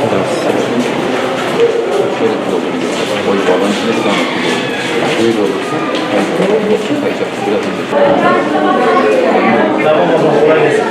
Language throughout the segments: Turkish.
tedavisi. Şöyle bir olur. Boy bağlan içinde sağlamak gibi. Böyle olursa boşluk kayacak. Biraz önce. Tamam o zaman kolay gelsin.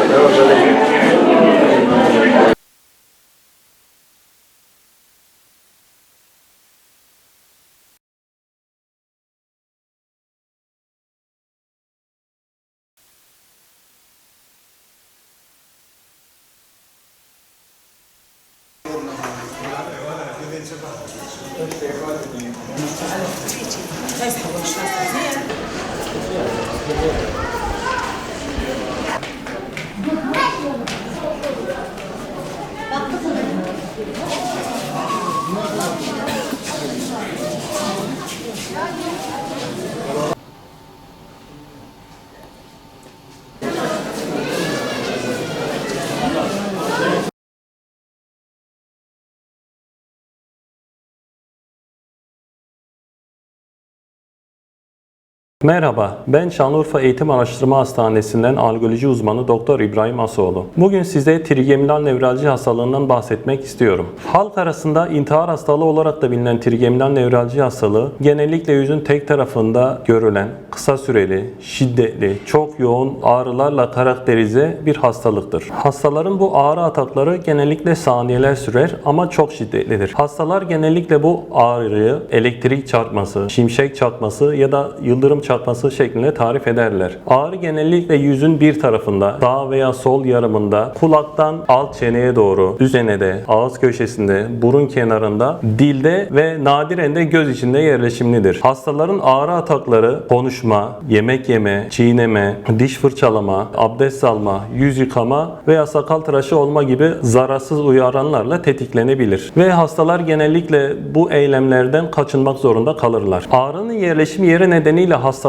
Merhaba, ben Şanlıurfa Eğitim Araştırma Hastanesi'nden algoloji uzmanı Doktor İbrahim Asoğlu. Bugün size trigeminal nevralji hastalığından bahsetmek istiyorum. Halk arasında intihar hastalığı olarak da bilinen trigeminal nevralji hastalığı, genellikle yüzün tek tarafında görülen, kısa süreli, şiddetli, çok yoğun ağrılarla karakterize bir hastalıktır. Hastaların bu ağrı atakları genellikle saniyeler sürer ama çok şiddetlidir. Hastalar genellikle bu ağrıyı elektrik çarpması, şimşek çakması ya da yıldırım çarpması şeklinde tarif ederler. Ağrı genellikle yüzün bir tarafında, sağ veya sol yarımında, kulaktan alt çeneye doğru, üzerinde, ağız köşesinde, burun kenarında, dilde ve nadiren de göz içinde yerleşimlidir. Hastaların ağrı atakları konuşma, yemek yeme, çiğneme, diş fırçalama, abdest alma, yüz yıkama veya sakal tıraşı olma gibi zararsız uyaranlarla tetiklenebilir. Ve hastalar genellikle bu eylemlerden kaçınmak zorunda kalırlar. Ağrının yerleşim yeri nedeniyle hastalar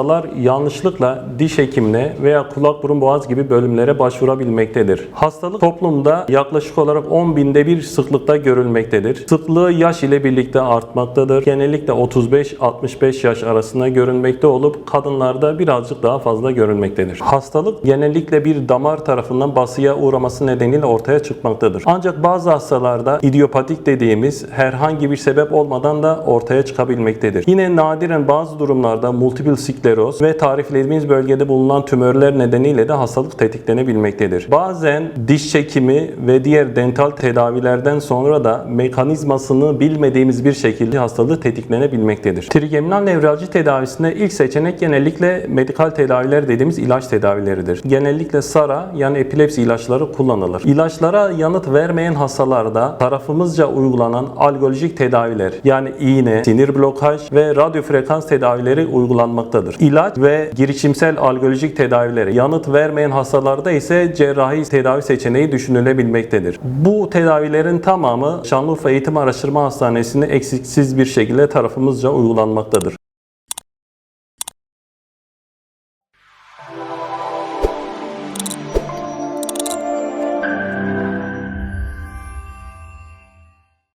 yanlışlıkla diş hekimine veya kulak burun boğaz gibi bölümlere başvurabilmektedir. Hastalık toplumda yaklaşık olarak 10.000'de bir sıklıkta görülmektedir. Sıklığı yaş ile birlikte artmaktadır. Genellikle 35-65 yaş arasında görülmekte olup kadınlarda birazcık daha fazla görülmektedir. Hastalık genellikle bir damar tarafından basıya uğraması nedeniyle ortaya çıkmaktadır. Ancak bazı hastalarda idiopatik dediğimiz herhangi bir sebep olmadan da ortaya çıkabilmektedir. Yine nadiren bazı durumlarda multiple skleroz ve tariflediğimiz bölgede bulunan tümörler nedeniyle de hastalık tetiklenebilmektedir. Bazen diş çekimi ve diğer dental tedavilerden sonra da mekanizmasını bilmediğimiz bir şekilde hastalığı tetiklenebilmektedir. Trigeminal nevralji tedavisinde ilk seçenek genellikle medikal tedaviler dediğimiz ilaç tedavileridir. Genellikle SARA yani epilepsi ilaçları kullanılır. İlaçlara yanıt vermeyen hastalarda tarafımızca uygulanan algolojik tedaviler yani iğne, sinir blokaj ve radyo frekans tedavileri uygulanmaktadır. İlaç ve girişimsel algolojik tedavilere yanıt vermeyen hastalarda ise cerrahi tedavi seçeneği düşünülebilmektedir. Bu tedavilerin tamamı Şanlıurfa Eğitim Araştırma Hastanesi'nde eksiksiz bir şekilde tarafımızca uygulanmaktadır.